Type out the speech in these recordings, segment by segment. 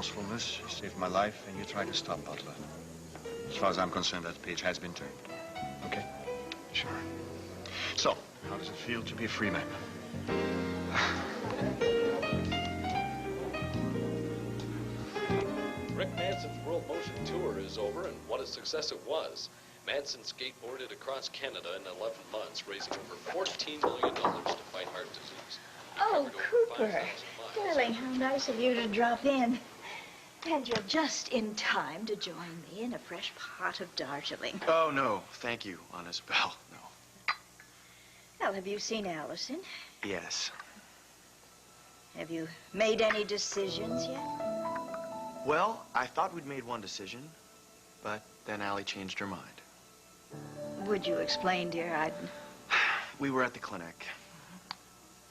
resourcefulness, she saved my life, and you tried to stop Butler. As far as I'm concerned, that page has been turned. Okay? Sure. So, how does it feel to be a free man? Rick Manson's World Motion Tour is over, and what a success it was. Manson skateboarded across Canada in 11 months, raising over $14 million to fight heart disease. Oh, Cooper. Darling, how nice of you to drop in. And you're just in time to join me in a fresh pot of Darjeeling. Oh, no. Thank you, Honest Belle. No. Well, have you seen Allison? Yes. Have you made any decisions yet? Well, I thought we'd made one decision, but then Allie changed her mind. Would you explain, dear? We were at the clinic,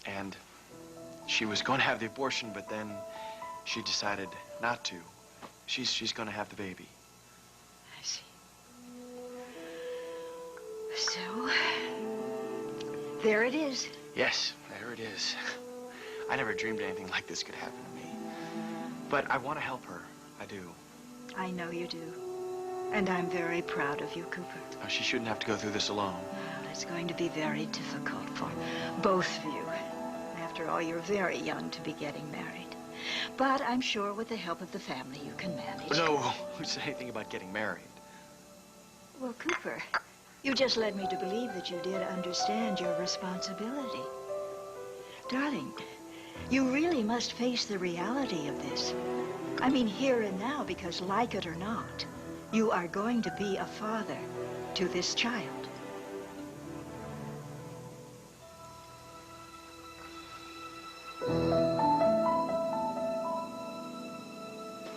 and she was going to have the abortion, but then she decided not to. She's going to have the baby. I see. So, there it is. Yes, there it is. I never dreamed anything like this could happen to me. But I want to help her. I do. I know you do. And I'm very proud of you, Cooper. Oh, she shouldn't have to go through this alone. Well, it's going to be very difficult for both of you. After all, you're very young to be getting married. But I'm sure with the help of the family, you can manage. No, who said anything about getting married? Well, Cooper, you just led me to believe that you did understand your responsibility. Darling, you really must face the reality of this. I mean, here and now, because like it or not, you are going to be a father to this child.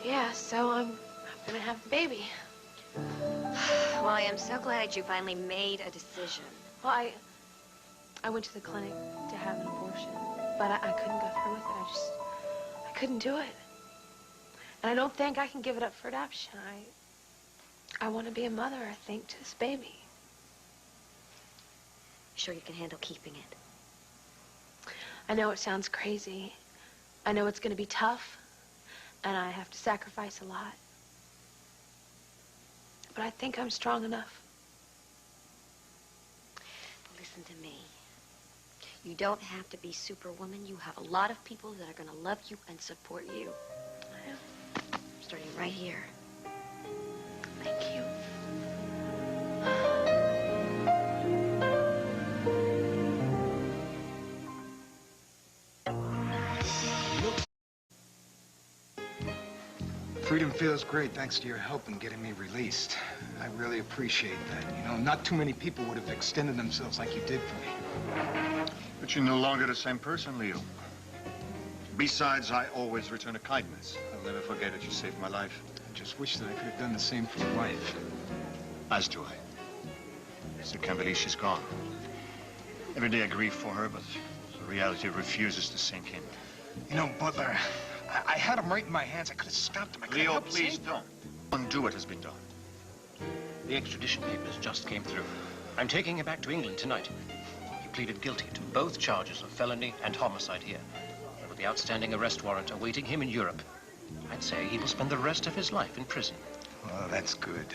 Yeah, so I'm gonna have a baby. Well, I am so glad you finally made a decision. Well, I went to the clinic to have an abortion, but I couldn't go through with it. I couldn't do it. And I don't think I can give it up for adoption. I want to be a mother, I think, to this baby. Sure you can handle keeping it? I know it sounds crazy. I know it's going to be tough, and I have to sacrifice a lot. But I think I'm strong enough. Listen to me. You don't have to be Superwoman. You have a lot of people that are going to love you and support you. I am. Starting right here. Thank you. Freedom feels great thanks to your help in getting me released. I really appreciate that. You know, not too many people would have extended themselves like you did for me. But you're no longer the same person, Leo. Besides, I always return a kindness. I'll never forget that you saved my life. I just wish that I could have done the same for your wife. As do I. I still can't believe she's gone. Every day I grieve for her, but the reality refuses to sink in. You know, Butler, I had him right in my hands. I could have stopped him. I couldn't Leo, help please save him. don't. Undo what has been done. The extradition papers just came through. I'm taking him back to England tonight. He pleaded guilty to both charges of felony and homicide here. And with the outstanding arrest warrant awaiting him in Europe, I'd say he will spend the rest of his life in prison. Well, that's good.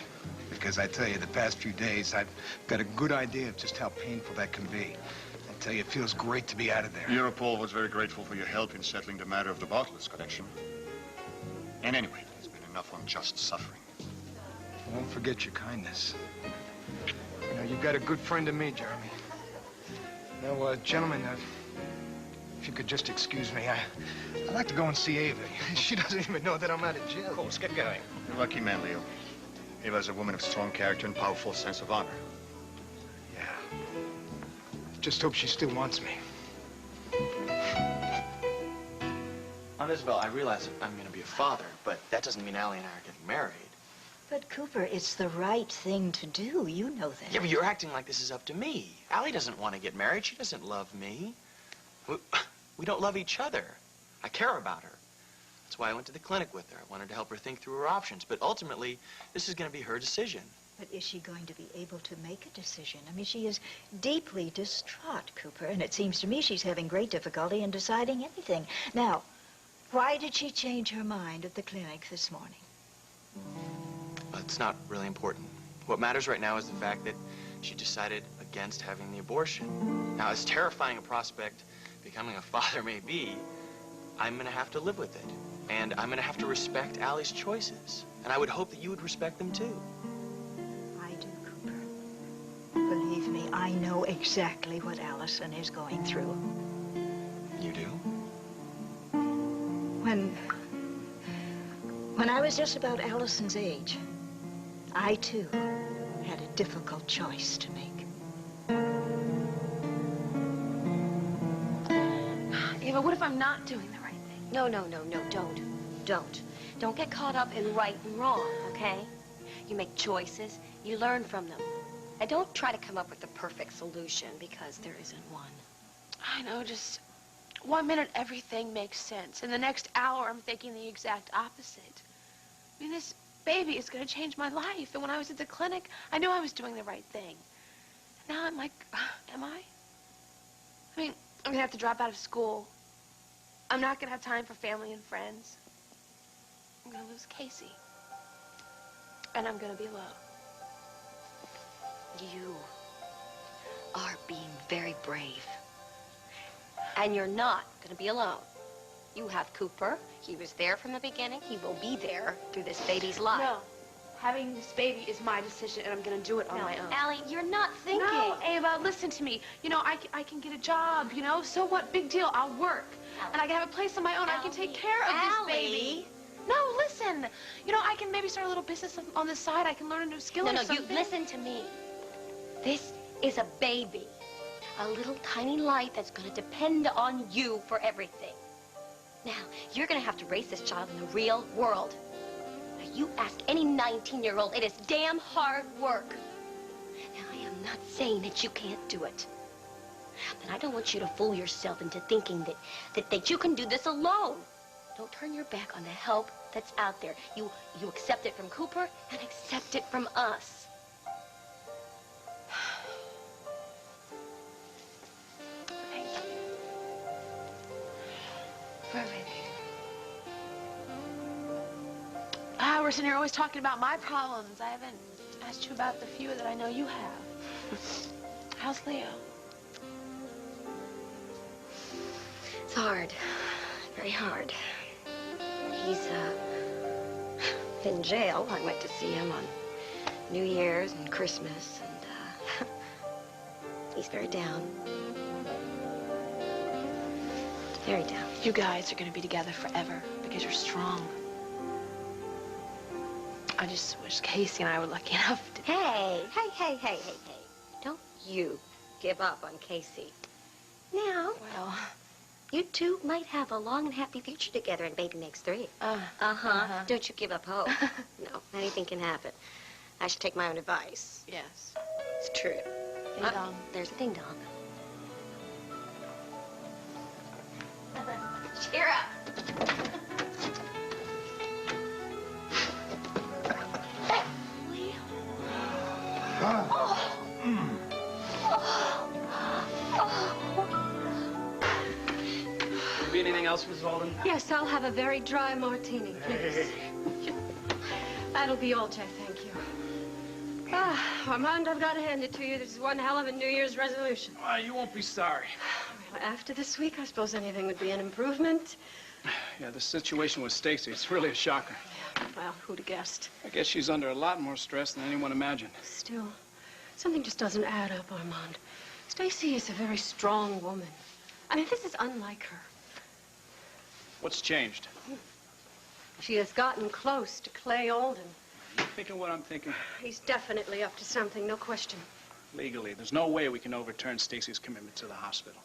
Because I tell you, the past few days, I've got a good idea of just how painful that can be. I tell you, it feels great to be out of there. Europol was very grateful for your help in settling the matter of the Bartlett's connection. And anyway, there's been enough unjust suffering. I won't forget your kindness. You know, you've got a good friend in me, Jeremy. Now, gentlemen, if you could just excuse me, I'd like to go and see Ava. She doesn't even know that I'm out of jail. Of course, get going. You're a lucky man, Leo. Ava's a woman of strong character and powerful sense of honor. Yeah. Just hope she still wants me. Aunt Isabel, I realize that I'm going to be a father, but that doesn't mean Allie and I are getting married. But, Cooper, it's the right thing to do. You know that. Yeah, but you're acting like this is up to me. Allie doesn't want to get married. She doesn't love me. We don't love each other. I care about her. That's why I went to the clinic with her. I wanted to help her think through her options. But ultimately, this is going to be her decision. But is she going to be able to make a decision? I mean, she is deeply distraught, Cooper, and it seems to me she's having great difficulty in deciding anything. Now, Why did she change her mind at the clinic this morning? It's not really important. What matters right now is the fact that she decided against having the abortion. Now, as terrifying a prospect becoming a father may be, I'm gonna have to live with it. And I'm gonna have to respect Allie's choices. And I would hope that you would respect them too. I do, Cooper. Believe me, I know exactly what Allison is going through. You do? When I was just about Allison's age, I too had a difficult choice to make. Ava, what if I'm not doing the right thing? No, don't. Don't get caught up in right and wrong, okay? You make choices, you learn from them. And don't try to come up with the perfect solution, because there isn't one. I know, just 1 minute everything makes sense, and the next hour I'm thinking the exact opposite. I mean, this baby is going to change my life, and when I was at the clinic, I knew I was doing the right thing. Now I'm like, am I? I mean, I'm going to have to drop out of school. I'm not going to have time for family and friends. I'm going to lose Casey. And I'm going to be alone. You are being very brave. And you're not going to be alone. You have Cooper. He was there from the beginning. He will be there through this baby's life. No. Having this baby is my decision, and I'm going to do it on my own. Allie, you're not thinking. No, Ava, listen to me. You know, I can get a job, you know? So what? Big deal. I'll work. Allie. And I can have a place of my own. I can take care of this baby. No, listen. You know, I can maybe start a little business on the side. I can learn a new skill or something. You listen to me. This is a baby. A little tiny life that's going to depend on you for everything. Now, you're going to have to raise this child in the real world. Now, you ask any 19-year-old, it is damn hard work. Now, I am not saying that you can't do it. But I don't want you to fool yourself into thinking that you can do this alone. Don't turn your back on the help that's out there. You accept it from Cooper and accept it from us. We're sitting here always talking about my problems. I haven't asked you about the few that I know you have. How's Leo? It's hard. Very hard. He's, in jail. I went to see him on New Year's and Christmas, and, he's very down. Very down. You guys are going to be together forever because you're strong. I just wish Casey and I were lucky enough to... Hey. Don't you give up on Casey. Now, Well... you two might have a long and happy future together and baby makes 3. Don't you give up hope. No, anything can happen. I should take my own advice. Yes. It's true. Ding dong. There's a ding dong. Cheer up. Be anything else, Mrs. Alden? Yes, I'll have a very dry martini, please. That'll be all, Jack, thank you. Armand, I've got to hand it to you. This is one hell of a New Year's resolution. You won't be sorry. Well, after this week, I suppose anything would be an improvement. Yeah, the situation with Stacy, it's really a shocker. Yeah, well, who'd have guessed? I guess she's under a lot more stress than anyone imagined. Still, something just doesn't add up, Armand. Stacy is a very strong woman. I mean, this is unlike her. What's changed? She has gotten close to Clay Alden. You thinking what I'm thinking? He's definitely up to something, no question. Legally, there's no way we can overturn Stacy's commitment to the hospital.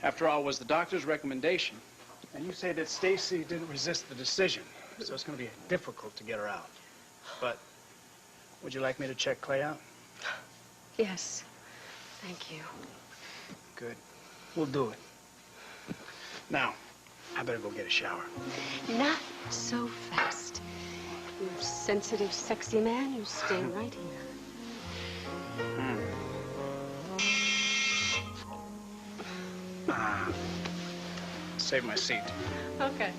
After all, it was the doctor's recommendation. And you say that Stacy didn't resist the decision, so it's going to be difficult to get her out. But would you like me to check Clay out? Yes, thank you. Good. We'll do it. Now, I better go get a shower. Not so fast. You sensitive, sexy man, you stay right here. save my seat. Okay.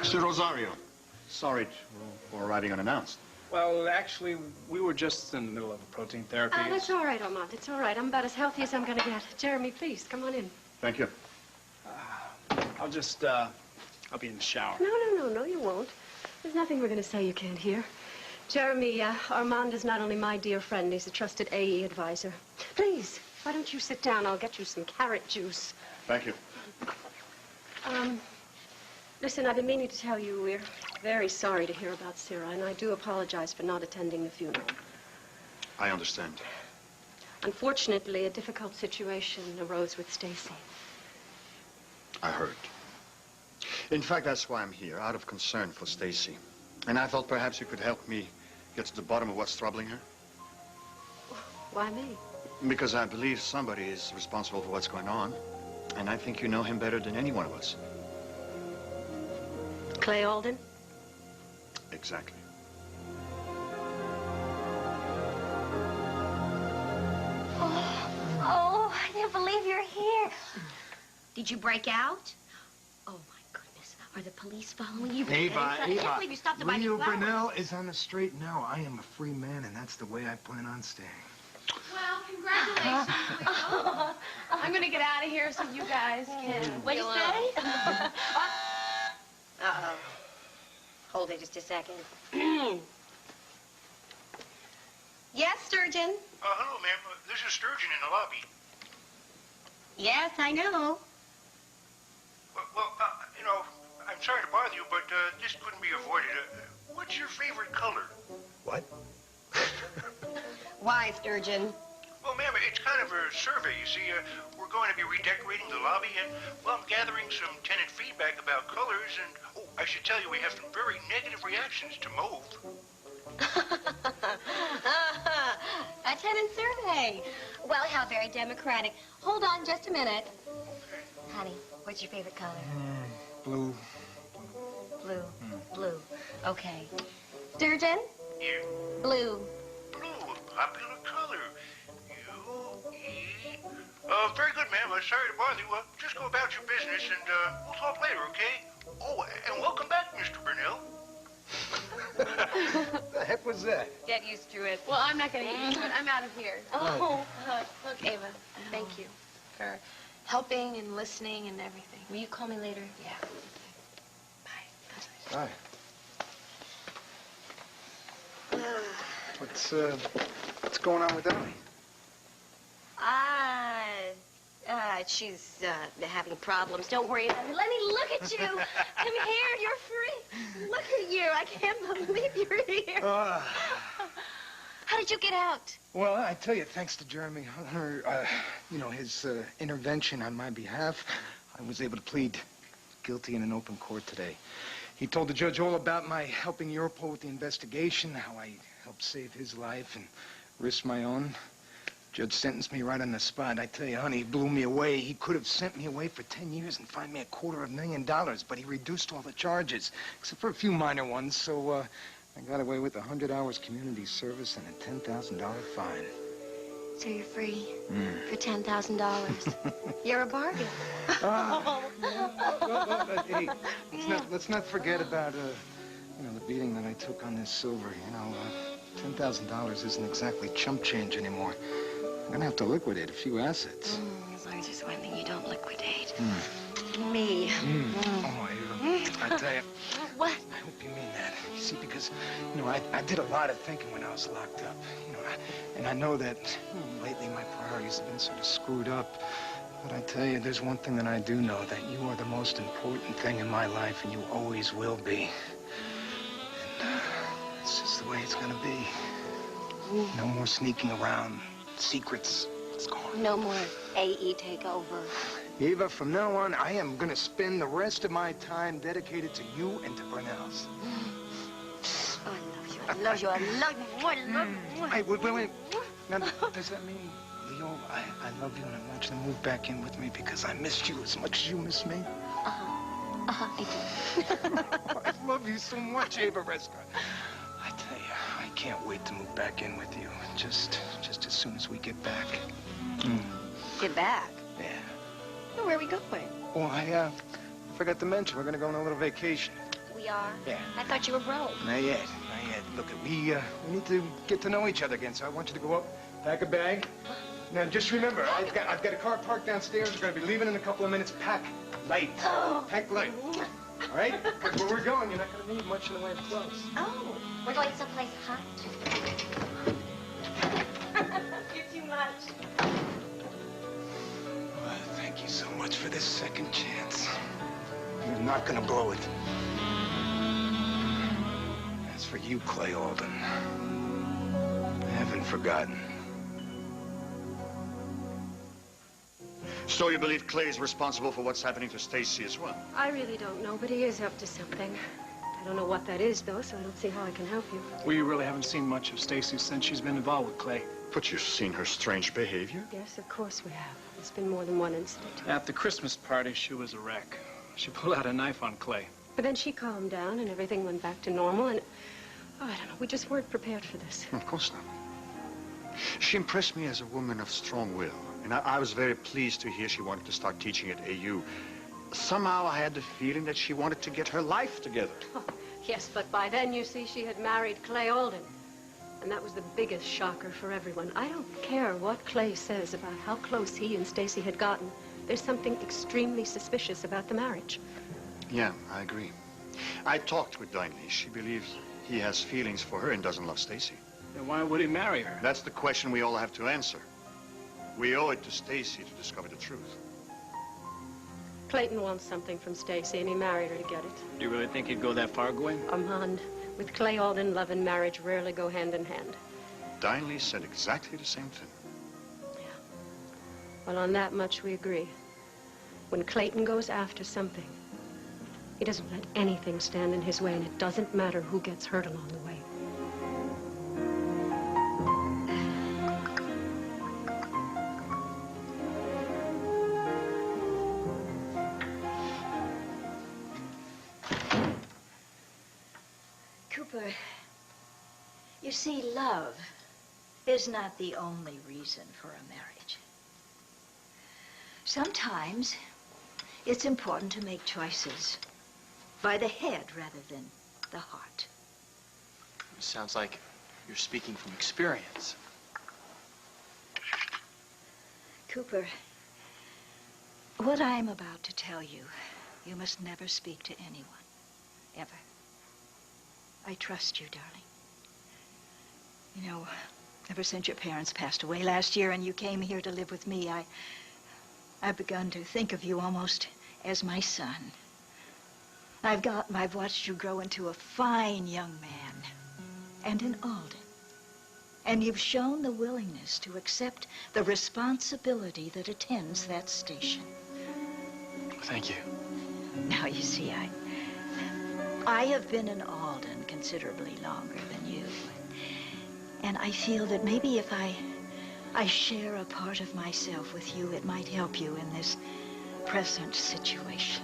Mr. Rosario, sorry for arriving unannounced. Well, actually, we were just in the middle of a protein therapy. That's all right, Armand. It's all right. I'm about as healthy as I'm going to get. Jeremy, please, come on in. Thank you. I'll be in the shower. No, you won't. There's nothing we're going to say you can't hear. Jeremy, Armand is not only my dear friend, he's a trusted AE advisor. Please, why don't you sit down? I'll get you some carrot juice. Thank you. Listen, I've been meaning to tell you we're very sorry to hear about Sarah, and I do apologize for not attending the funeral. I understand. Unfortunately, a difficult situation arose with Stacy. I heard. In fact, that's why I'm here, out of concern for Stacy. And I thought perhaps you could help me get to the bottom of what's troubling her. Why me? Because I believe somebody is responsible for what's going on. And I think you know him better than any one of us. Clay Alden? Exactly. Oh, I can't believe you're here. Did you break out? Oh, my goodness. Are the police following you? I can't believe you stopped to buy me Leo flowers. Brunel is on the straight now. I am a free man, and that's the way I plan on staying. Well, congratulations, Leo. I'm gonna get out of here so you guys can. What'd you say? Uh-oh. Hold it just a second. Yes, Sturgeon? Hello, ma'am. This is Sturgeon in the lobby. Yes, I know. Well, you know, I'm sorry to bother you, but this couldn't be avoided. What's your favorite color? What? Why, Sturgeon? Well, ma'am, it's kind of a survey. You see, we're going to be redecorating the lobby, and, well, I'm gathering some tenant feedback about colors, and, oh, I should tell you, we have some very negative reactions to mauve. A tenant survey. Well, how very democratic. Hold on just a minute. Honey, what's your favorite color? Blue. Blue. Blue. Okay. Sturgeon? Yeah. Blue. Blue, a popular color. U-E. Very good, ma'am. Sorry to bother you. Just go about your business, and we'll talk later, okay? Oh, and welcome back, Mr. Brunel. The heck was that? Get used to it. Well, I'm not gonna get used to it. I'm out of here. Oh. Look, Ava, thank you for helping and listening and everything. Will you call me later? Yeah. Hi. What's going on with Ellie? She's having problems. Don't worry about it. Let me look at you. Come here. You're free. Look at you. I can't believe you're here. How did you get out? Well, I tell you, thanks to Jeremy Hunter, his intervention on my behalf, I was able to plead guilty in an open court today. He told the judge all about my helping Europol with the investigation, how I helped save his life and risked my own. Judge sentenced me right on the spot. I tell you, honey, he blew me away. He could have sent me away for 10 years and fined me $250,000, but he reduced all the charges, except for a few minor ones, so I got away with 100 hours community service and a $10,000 fine. So you're free for $10,000. You're a bargain. Hey, let's not forget about, the beating that I took on this silver. $10,000 isn't exactly chump change anymore. I'm gonna have to liquidate a few assets. As long as there's one thing you don't liquidate. Me. Oh, Ava, I tell you. What? I hope you mean that. You see, because, I did a lot of thinking when I was locked up. And I know that lately my priorities have been sort of screwed up. But I tell you, there's one thing that I do know, that you are the most important thing in my life, and you always will be. And it's just the way it's gonna be. No more sneaking around. Secrets. It's gone. No more AE takeover. Eva, from now on, I am gonna spend the rest of my time dedicated to you and to Brunel's. Oh, I love you. I love you. I love you. Hey, wait. Now, does that mean, Leo, I love you and I want you to move back in with me because I missed you as much as you miss me? I do. I love you so much, Ava Resca. I tell you, I can't wait to move back in with you. Just as soon as we get back. Get back? Yeah. Well, where are we going? Oh, I forgot to mention, we're gonna go on a little vacation. We are? Yeah. I thought you were broke. Not yet, not yet. Look, we need to get to know each other again, so I want you to go up, pack a bag. Now, just remember, I've got a car parked downstairs. We're gonna be leaving in a couple of minutes. Pack light. Pack light. All right? Because where we're going, you're not gonna need much in the way of clothes. Oh, we're going someplace hot. You're too much. Well, thank you so much for this second chance. You're not gonna blow it. As for you, Clay Alden, I haven't forgotten. So you believe Clay is responsible for what's happening to Stacy as well? I really don't know, but he is up to something. I don't know what that is, though, so I don't see how I can help you. We really haven't seen much of Stacy since she's been involved with Clay. But you've seen her strange behavior? Yes, of course we have. It's been more than one incident. At the Christmas party, she was a wreck. She pulled out a knife on Clay. But then she calmed down and everything went back to normal and... Oh, I don't know. We just weren't prepared for this. Of course not. She impressed me as a woman of strong will. And I was very pleased to hear she wanted to start teaching at AU. Somehow I had the feeling that she wanted to get her life together. Oh, yes, but by then, you see, she had married Clay Alden. And that was the biggest shocker for everyone. I don't care what Clay says about how close he and Stacy had gotten. There's something extremely suspicious about the marriage. Yeah, I agree. I talked with Dinley. She believes he has feelings for her and doesn't love Stacy. Then why would he marry her? That's the question we all have to answer. We owe it to Stacy to discover the truth. Clayton wants something from Stacy, and he married her to get it. Do you really think he'd go that far, Gwen? Armand, with Clay Alden, love and marriage rarely go hand in hand. Dinley said exactly the same thing. Well, on that much we agree. When Clayton goes after something, he doesn't let anything stand in his way, and it doesn't matter who gets hurt along the way. Cooper, you see, love is not the only reason for a marriage. Sometimes it's important to make choices by the head rather than the heart. It sounds like you're speaking from experience. Cooper, what I'm about to tell you, you must never speak to anyone, ever. I trust you, darling. You know, ever since your parents passed away last year and you came here to live with me, I've begun to think of you almost as my son. I've watched you grow into a fine young man and an Alden. And you've shown the willingness to accept the responsibility that attends that station. Thank you. Now, you see, I have been an Alden considerably longer than you. And I feel that maybe if I share a part of myself with you, it might help you in this present situation.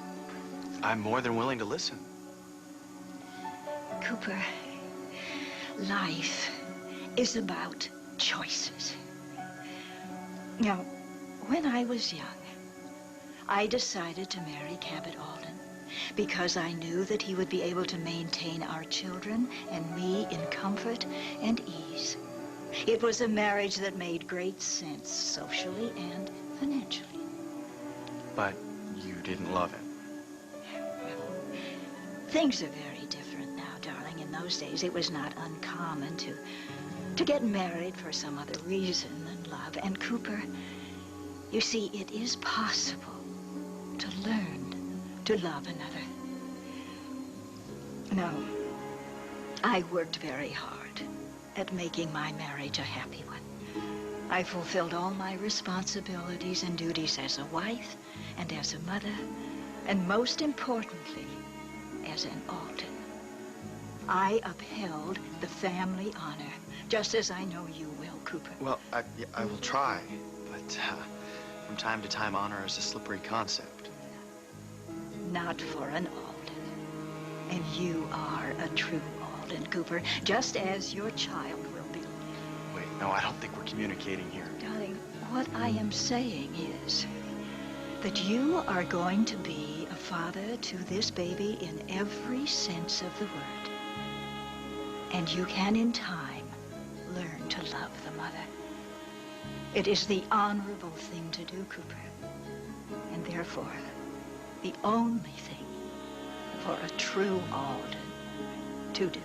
I'm more than willing to listen. Cooper, life is about choices. Now, when I was young, I decided to marry Cabot Alden because I knew that he would be able to maintain our children and me in comfort and ease. It was a marriage that made great sense socially and financially. But you didn't love him. Things are very different now, darling. In those days, it was not uncommon to get married for some other reason than love. And Cooper, you see, it is possible to learn to love another. No, I worked very hard at making my marriage a happy one. I fulfilled all my responsibilities and duties as a wife and as a mother, and most importantly, as an Alden. I upheld the family honor, just as I know you will, Cooper. Well, I will try, but from time to time, honor is a slippery concept. Not for an Alden. And you are a true Alden, Cooper, just as your child will be. Wait, no, I don't think we're communicating here. Darling, What I am saying is that you are going to be a father to this baby in every sense of the word. And you can, in time, learn to love the mother. It is the honorable thing to do, Cooper. And therefore, the only thing for a true Alden to do.